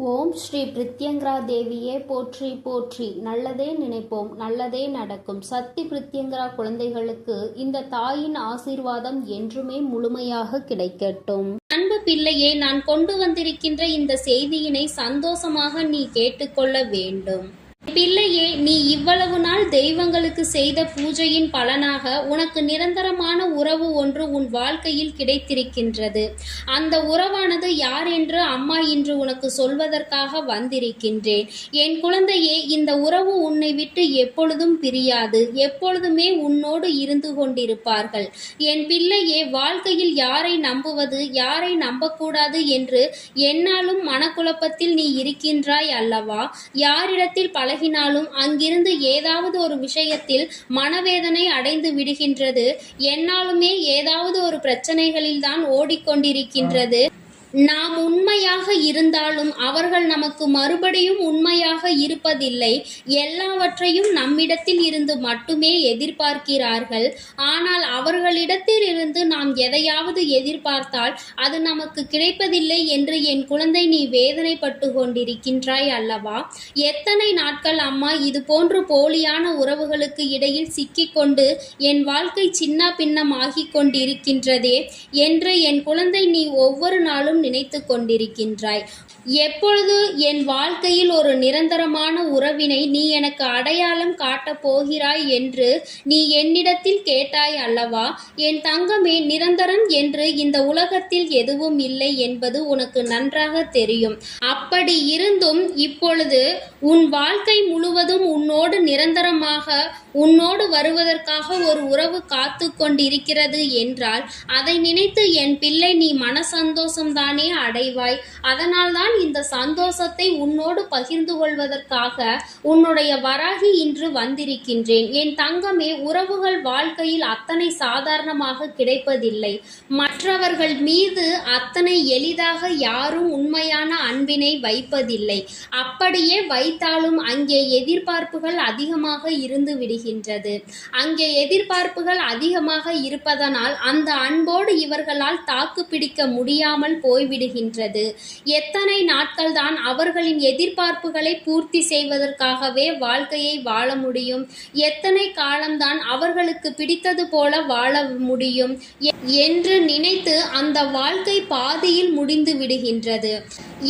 ஓம் ஸ்ரீ பிரித்யங்கரா தேவியே போற்றி போற்றி. நல்லதே நினைப்போம், நல்லதே நடக்கும். சக்தி பிரித்யங்கரா குழந்தைகளுக்கு இந்த தாயின் ஆசீர்வாதம் என்றுமே முழுமையாக கிடைக்கட்டும். அன்பு பிள்ளையே, நான் கொண்டு வந்திருக்கின்ற இந்த செய்தியினை சந்தோஷமாக நீ கேட்டுக்கொள்ள வேண்டும். பிள்ளையே, நீ இவ்வளவு நாள் தெய்வங்களுக்கு செய்த பூஜையின் பலனாக உனக்கு நிரந்தரமான உறவு ஒன்று உன் வாழ்க்கையில் கிடைத்திருக்கின்றது. அந்த உறவானது யார் என்று அம்மா இன்று உனக்கு சொல்வதற்காக வந்திருக்கின்றேன். என் குழந்தையே, இந்த உறவு உன்னை விட்டு எப்பொழுதும் பிரியாது, எப்பொழுதுமே உன்னோடு இருந்து கொண்டிருப்பார்கள். என் பிள்ளையே, வாழ்க்கையில் யாரை நம்புவது, யாரை நம்பக்கூடாது என்று என்னாலும் மனக்குழப்பத்தில் நீ இருக்கின்றாய் அல்லவா? யாரிடத்தில் பழகினாலும் அங்கிருந்து ஏதாவது ஒரு விஷயத்தில் மனவேதனை அடைந்து விடுகின்றது. என்னாலுமே ஏதாவது ஒரு பிரச்சனைகளில்தான் ஓடிக்கொண்டிருக்கின்றது. நாம் உண்மையாக இருந்தாலும் அவர்கள் நமக்கு மறுபடியும் உண்மையாக இருப்பதில்லை. எல்லாவற்றையும் நம்மிடத்தில் இருந்து மட்டுமே எதிர்பார்க்கிறார்கள். ஆனால் அவர்களிடத்தில் இருந்து நாம் எதையாவது எதிர்பார்த்தால் அது நமக்கு கிடைப்பதில்லை என்று என் குழந்தை நீ வேதனைப்பட்டு கொண்டிருக்கின்றாய் அல்லவா? எத்தனை நாட்கள் அம்மா இது போன்று போலியான உறவுகளுக்கு இடையில் சிக்கிக்கொண்டு என் வாழ்க்கை சின்ன பின்னமாகிக் கொண்டிருக்கின்றதே என்று என் குழந்தை நீ ஒவ்வொரு நாளும் நினைத்து கொண்டிருக்கின்றாய். எப்பொழுது என் வாழ்க்கையில் ஒரு நிரந்தரமான உறவினை நீ எனக்கு அடையாளம் காட்டப் போகிறாய் என்று நீ என்னிடத்தில் கேட்டாய் அல்லவா? என் தங்கமே, நிரந்தரம் என்று இந்த உலகத்தில் எதுவும் இல்லை என்பது உனக்கு நன்றாக தெரியும். அப்படி இருந்தும் இப்பொழுது உன் வாழ்க்கை முழுவதும் உன்னோடு நிரந்தரமாக உன்னோடு வருவதற்காக ஒரு உறவு காத்து கொண்டிருக்கிறது என்றால் அதை நினைத்து என் பிள்ளை நீ மன சந்தோஷம்தானே அடைவாய். அதனால்தான் இந்த சந்தோஷத்தை உன்னோடு பகிர்ந்து கொள்வதற்காக உன்னுடைய வராகி இன்று வந்திருக்கின்றேன். என் தங்கமே, உறவுகள் வாழ்க்கையில் அத்தனை சாதாரணமாக கிடைப்பதில்லை. மற்றவர்கள் மீது அத்தனை எளிதாக யாரும் உண்மையான அன்பினை வைப்பதில்லை. அப்படியே வைத்தாலும் அங்கே எதிர்பார்ப்புகள் அதிகமாக இருந்து விடுகின்றது. அங்கே எதிர்பார்ப்புகள் அதிகமாக இருப்பதனால் அந்த அன்போடு இவர்களால் தாக்கு பிடிக்க முடியாமல் போய்விடுகின்றது. எத்தனை நாட்கள் தான் அவர்களின் எதிர்பார்ப்புகளை பூர்த்தி செய்வதற்காகவே வாழ்க்கையை வாழ முடியும்? எத்தனை காலம்தான் அவர்களுக்கு பிடித்தது போல வாழ முடியும் என்று நினைத்து அந்த வாழ்க்கை பாதியில் முடிந்து விடுகின்றது.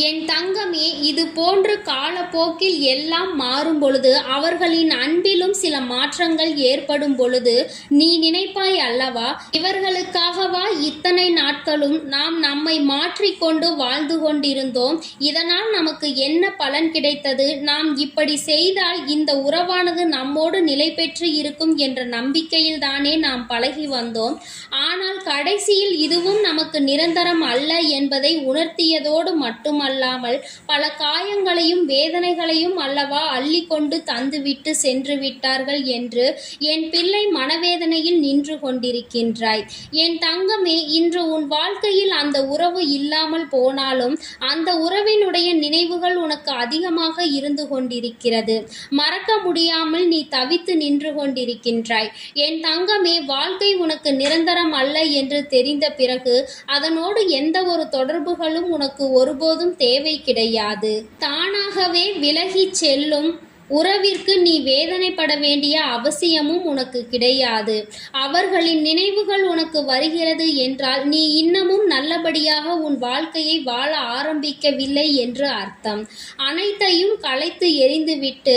என் தங்கமே, இது போன்று காலப்போக்கில் எல்லாம் மாறும் பொழுது, அவர்களின் அன்பிலும் சில மாற்றங்கள் ஏற்படும் பொழுது நீ நினைப்பாய் அல்லவா, இவர்களுக்காகவா இத்தனை நாட்களும் நாம் நம்மை மாற்றிக்கொண்டு வாழ்ந்து கொண்டிருந்தோம்? இதனால் நமக்கு என்ன பலன் கிடைத்தது? நாம் இப்படி செய்தால் இந்த உறவானது நம்மோடு நிலை பெற்று இருக்கும் என்ற நம்பிக்கையில் தானே நாம் பழகி வந்தோம். ஆனால் கடைசியில் இதுவும் நமக்கு நிரந்தரம் அல்ல என்பதை உணர்த்தியதோடு மட்டுமல்லாமல் பல காயங்களையும் வேதனைகளையும் அல்லவா அள்ளி கொண்டு தந்துவிட்டு சென்று விட்டார்கள் என்று என் பிள்ளை மனவேதனையில் நின்று கொண்டிருக்கின்றாய். என் தங்கமே, இன்று உன் வாழ்க்கையில் அந்த உறவு இல்லாமல் போனாலும் அந்த உறவினுடைய நினைவுகள் உனக்கு அதிகமாக இருந்து கொண்டிருக்கிறது. மறக்க முடியாமல் நீ தவித்து நின்று கொண்டிருக்கின்றாய். என் தங்கமே, வாழ்க்கை உனக்கு நிரந்தரம் அல்ல என்று தெரிந்த பிறகு அதனோடு எந்த ஒரு தொடர்புகளும் உனக்கு ஒருபோதும் தேவை கிடையாது. தானாகவே விலகிச் செல்லும் உறவிற்கு நீ வேதனைப்பட வேண்டிய அவசியமும் உனக்கு கிடையாது. அவர்களின் நினைவுகள் உனக்கு வருகிறது என்றால் நீ இன்னமும் நல்லபடியாக உன் வாழ்க்கையை வாழ ஆரம்பிக்கவில்லை என்று அர்த்தம். அனைத்தையும் களைத்து எறிந்துவிட்டு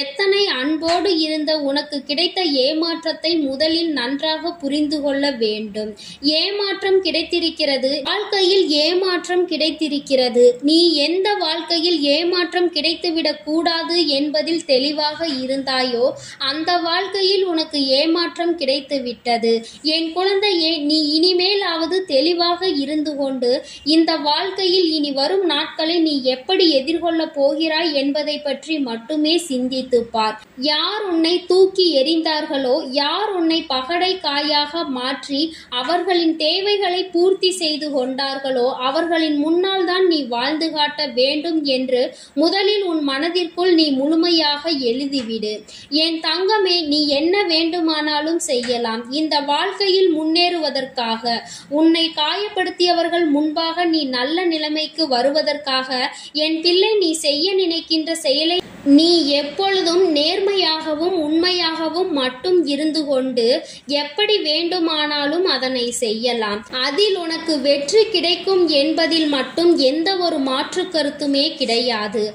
எத்தனை அன்போடு இருந்த உனக்கு கிடைத்த ஏமாற்றத்தை முதலில் நன்றாக புரிந்து கொள்ள வேண்டும். ஏமாற்றம் கிடைத்திருக்கிறது, வாழ்க்கையில் ஏமாற்றம் கிடைத்திருக்கிறது. நீ எந்த வாழ்க்கையில் ஏமாற்றம் கிடைத்துவிடக் கூடாது என்பதில் தெளிவாக இருந்தாயோ அந்த வாழ்க்கையில் உனக்கு ஏமாற்றம் கிடைத்து விட்டது. என் குழந்தையே, நீ இனிமேலாவது தெளிவாக இருந்து கொண்டு இந்த வாழ்க்கையில் இனி வரும் நாட்களை நீ எப்படி எதிர்கொள்ள போகிறாய் என்பதை பற்றி மட்டுமே சிந்தித்து பார். யார் உன்னை தூக்கி எறிந்தார்களோ, யார் உன்னை பகடை காயாக மாற்றி அவர்களின் தேவைகளை பூர்த்தி செய்து கொண்டார்களோ அவர்களின் முன்னால் தான் நீ வாழ்ந்து காட்ட வேண்டும் என்று முதலில் உன் மனதிற்குள் நீ முழுமையாக உறுதியாக எழுதிவிடு. என் தங்கமே, நீ என்ன வேண்டுமானாலும் செய்யலாம். இந்த வாழ்க்கையில் முன்னேறுவதற்காக, உன்னை காயப்படுத்தியவர்கள் முன்பாக நீ நல்ல நிலைமைக்கு வருவதற்காக என் பிள்ளை, நீ செய்ய நினைக்கின்ற செயலை நீ எப்பொழுதும் நேர்மையாகவும் உண்மையாகவும் மட்டும் இருந்து கொண்டு எப்படி வேண்டுமானாலும் அதனை செய்யலாம். அதில் உனக்கு வெற்றி கிடைக்கும் என்பதில் மட்டும் எந்த ஒரு மாற்று கருத்துமே கிடையாது.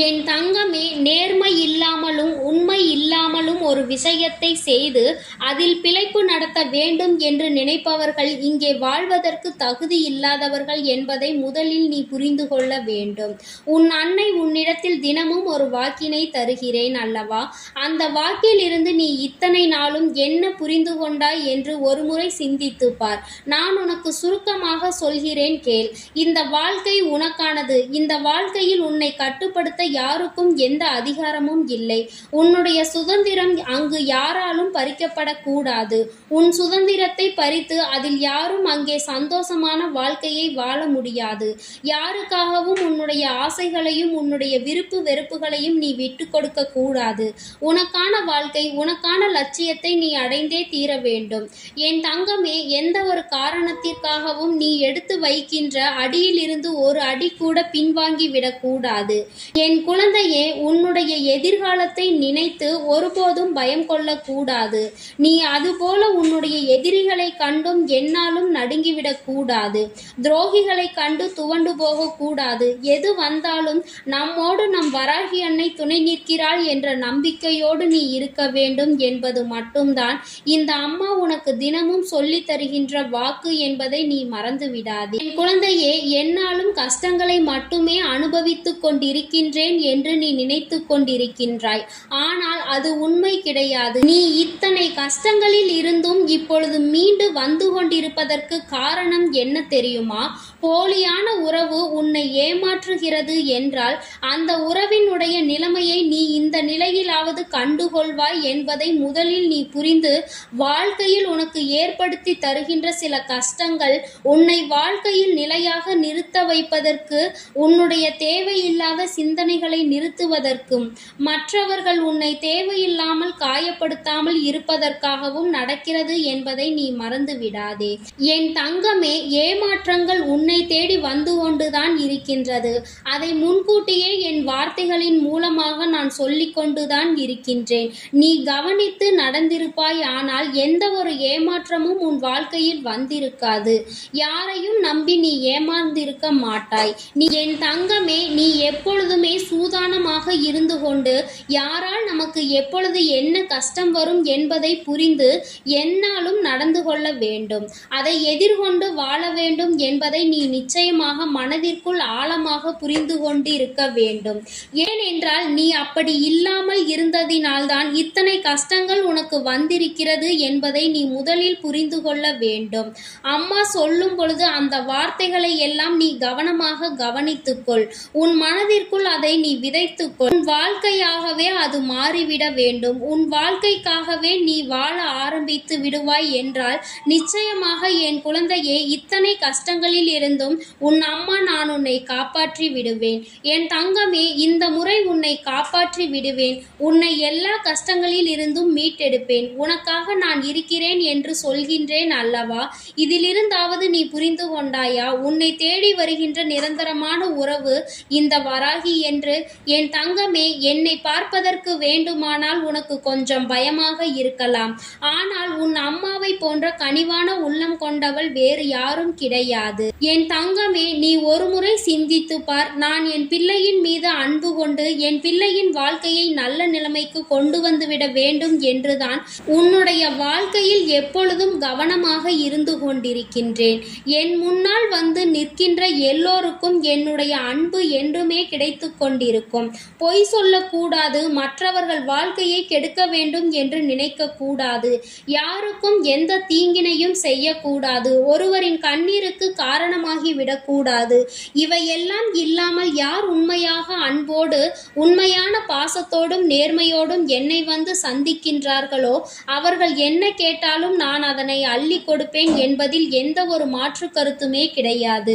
என் தங்கமே, நேர்மை இல்லாமலும் உண்மை இல்லாமலும் ஒரு விஷயத்தை செய்து அதில் பிழைப்பு நடத்த வேண்டும் என்று நினைப்பவர்கள் இங்கே வாழ்வதற்கு தகுதி இல்லாதவர்கள் என்பதை முதலில் நீ புரிந்து கொள்ள வேண்டும். உன் அன்னை உன்னிடத்தில் தினமும் ஒரு வாக்கினை தருகிறேன் அல்லவா? அந்த வாக்கில் இருந்து நீ இத்தனை நாளும் என்ன புரிந்து கொண்டாய் என்று ஒருமுறை சிந்தித்து பார். நான் உனக்கு சுருக்கமாக சொல்கிறேன் கேள். இந்த வாழ்க்கை உனக்கானது. இந்த வாழ்க்கையில் உன்னை கட்டுப்படுத்த யாருக்கும் எந்த அதிகாரமும் இல்லை. உன்னுடைய சுதந்திரம் அங்கு யாராலும் பறிக்கப்படக்கூடாது. உன் சுதந்திரத்தை பறித்து அதில் யாரும் அங்கே சந்தோஷமான வாழ்க்கையை வாழ முடியாது. யாருக்காகவும் உன்னுடைய ஆசைகளையும் உன்னுடைய விருப்பு வெறுப்புகளையும் நீ விட்டு கொடுக்க கூடாது. உனக்கான வாழ்க்கை, உனக்கான லட்சியத்தை நீ அடைந்தே தீர வேண்டும். என் தங்கமே, எந்த ஒரு காரணத்திற்காகவும் நீ எடுத்து வைக்கின்ற அடியில் இருந்து ஒரு அடி கூட பின்வாங்கி விடக்கூடாது. என் குழந்தையே, உன்னுடைய எதிர்காலத்தை நினைத்து ஒருபோதும் பயம் கொள்ளக்கூடாது. நீ அதுபோல உன்னுடைய எதிரிகளை கண்டும் என்னாலும் நடுங்கிவிடக் கூடாது. துரோகிகளை கண்டு துவண்டு போகக்கூடாது. எது வந்தாலும் நம்மோடு நம் வராகி அன்னை துணை நிற்கிறாள் என்ற நம்பிக்கையோடு நீ இருக்க வேண்டும் என்பது மட்டும்தான் இந்த அம்மா உனக்கு தினமும் சொல்லி தருகின்ற வாக்கு என்பதை நீ மறந்து விடாதே. என் குழந்தையே, என்னாலும் கஷ்டங்களை மட்டுமே அனுபவித்துக் கொண்டிருக்கின்றேன் என்று நீ நினைத்து கொண்டிருக்கின்றாய். ஆனால் அது உண்மை கிடையாது. நீ இத்தனை கஷ்டங்களில் இருந்தும் இப்பொழுது மீண்டு வந்து கொண்டிருப்பதற்கு காரணம் என்ன தெரியுமா? போலியான உறவு உன்னை ஏமாற்றுகிறது என்றால் அந்த உறவினுடைய நிலைமையை நீ இந்த நிலையிலாவது கண்டுகொள்வாய் என்பதை முதலில் நீ புரிந்து, வாழ்க்கையில் உனக்கு ஏற்படுத்தி தருகின்ற சில கஷ்டங்கள் உன்னை வாழ்க்கையில் நிலையாக நிறுத்த வைப்பதற்கு, உன்னுடைய தேவையில்லாத சிந்தனைகளை நிறுத்துவதற்கும், மற்றவர்கள் உன்னை தேவையில்லாமல் காயப்படுத்தாமல் இருப்பதற்காகவும் நடக்கிறது என்பதை நீ மறந்து விடாதே. என் தங்கமே, ஏமாற்றங்கள் உன்னை தேடி வந்து கொண்டுதான் இருக்கின்றது. அதை முன்கூட்டியே என் வார்த்தைகளின் மூலமாக நான் சொல்லிக் கொண்டுதான் இருக்கின்றேன். நீ கவனித்து நடந்திருப்பாய். ஆனால் எந்த ஒரு ஏமாற்றமும் உன் வாழ்க்கையில் வந்திருக்காது. யாரையும் நம்பி நீ ஏமாந்திருக்க மாட்டாய். நீ என் தங்கமே, நீ எப்பொழுதுமே சூதானமாக இருந்து கொண்டு யாரால் நமக்கு எப்பொழுது என்ன கஷ்டம் வரும் என்பதை புரிந்து எந்நாளும் நடந்து கொள்ள வேண்டும். அதை எதிர்கொண்டு வாழ வேண்டும் என்பதை நீ நிச்சயமாக மனதிற்குள் ஆழமாக புரிந்து கொண்டு இருக்க வேண்டும். ஏனென்றால் நீ அப்படி இல்லாமல் இருந்ததினால்தான் இத்தனை கஷ்டங்கள் உனக்கு வந்திருக்கிறது என்பதை நீ முதலில் புரிந்து கொள்ள வேண்டும். அம்மா சொல்லும் பொழுது அந்த வார்த்தைகளை எல்லாம் நீ கவனமாக கவனித்துக்கொள். உன் மனதிற்குள் அதை நீ விதைத்துக்கொள். உன் வாழ்க்கையாகவே அது மாறிவிட வேண்டும். உன் வாழ்க்கைக்காகவே நீ வாழ ஆரம்பித்து விடுவாய் என்றால் நிச்சயமாக என் குழந்தையே, இத்தனை கஷ்டங்களில் இருந்தும் உன் அம்மா நான் உன்னை காப்பாற்றி விடுவேன். என் தங்கமே, இந்த முறை உன்னை காப்பாற்றி விடுவேன். உன்னை எல்லா கஷ்டங்களில் இருந்தும் மீட்டெடுப்பேன். உனக்காக நான் இருக்கிறேன் என்று சொல்கின்றேன் அல்லவா? இதிலிருந்தாவது நீ புரிந்து கொண்டாயா? உன்னை தேடி வருகின்ற நிரந்தரமான உறவு இந்த வராகி என்று. என் தங்கமே, என்னை பார்ப்பதற்கு வேண்டுமானால் உனக்கு கொஞ்சம் பயமாக இருக்கலாம். ஆனால் உன் அம்மாவை போன்ற கனிவான உள்ளம் கொண்டவள் வேறு யாரும் கிடையாது. என் தங்கமே, நீ ஒருமுறை சிந்தித்து பார். நான் என் பிள்ளையின் மீது அன்பு கொண்டு என் பிள்ளையின் வாழ்க்கையை நல்ல நிலைமைக்கு கொண்டு வந்துவிட வேண்டும் என்றுதான் உன்னுடைய வாழ்க்கையில் எப்பொழுதும் கவனமாக இருந்து கொண்டிருக்கின்றேன். என் முன்னால் வந்து நிற்கின்ற எல்லோருக்கும் என்னுடைய அன்பு என்றுமே கிடைத்து கொண்டிருக்கும். பொய் சொல்லக்கூடாது. மற்றவர்கள் வாழ்க்கையை கெடுக்க வேண்டும் என்று நினைக்க கூடாது. யாருக்கும் எந்த தீங்கினையும் செய்யக்கூடாது. ஒருவரின் கண்ணீருக்கு காரணமாகி விடக்கூடாது. இவையெல்லாம் இல்லாமல் யார் உண்மையாக அன்போடு உண்மையான பாசத்தோடும் நேர்மையோடும் என்னை வந்து சந்திக்கின்றார்களோ அவர்கள் என்ன கேட்டாலும் நான் அதனை அள்ளி கொடுப்பேன் என்பதில் எந்த ஒரு மாற்று கருத்துமே கிடையாது.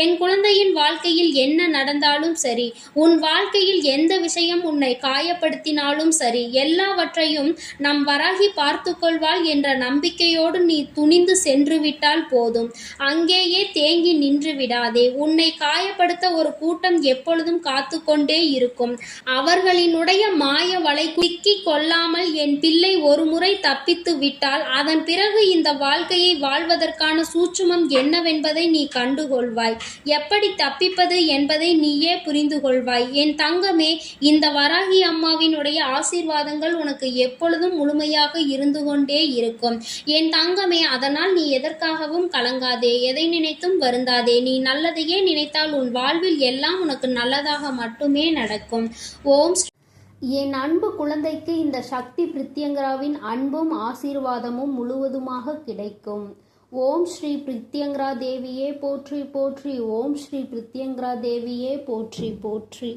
என் குழந்தையின் வாழ்க்கையில் என்ன நடந்தாலும் சரி, உன் வாழ்க்கையில் எந்த விஷயம் உன்னை காயப்படுத்தினாலும் சரி, எல்லாவற்றையும் நம் வராகி பார்த்து கொள்வாள் என்ற நம்பிக்கையோடு நீ துணிந்து சென்று விட்டால் போதும். அங்கேயே தேங்கி நின்று விடாதே. உன்னை காயப்படுத்த ஒரு கூட்டம் எப்பொழுதும் காத்து கொண்டே இருக்கும். அவர்களினுடைய மாய வலை சிக்கிக் கொள்ளாமல் என் பிள்ளை ஒரு முறை தப்பித்து விட்டால் அதன் பிறகு இந்த வாழ்க்கையை வாழ்வதற்கான சூட்சுமம் என்னவென்பதை நீ கண்டுகொள்வாய். எப்படி தப்பிப்பது என்பதை நீயே புரிந்து கொள்வாய். என் தங்கமே, இந்த வராகி அம்மாவினுடைய ஆசீர்வாதங்கள் உனக்கு எப்பொழுதும் முழுமையாக இருந்து கொண்டே இருக்கும். என் தங்கமே, அதனால் நீ எதற்காகவும் கலங்காதே, எதை நினைத்தும் வருந்தாதே. நீ நல்லதையே நினைத்தால் உன் வாழ்வில் எல்லாம் உனக்கு நல்லதாக மட்டுமே நடக்கும். ஓம். என் அன்பு குழந்தைக்கு இந்த சக்தி பிரித்யங்கராவின் அன்பும் ஆசீர்வாதமும் முழுவதுமாக கிடைக்கும். ஓம் ஸ்ரீ பிரித்யங்கரா தேவியே போற்றி போற்றி. ஓம் ஸ்ரீ பிரித்யங்கரா தேவியே போற்றி போற்றி.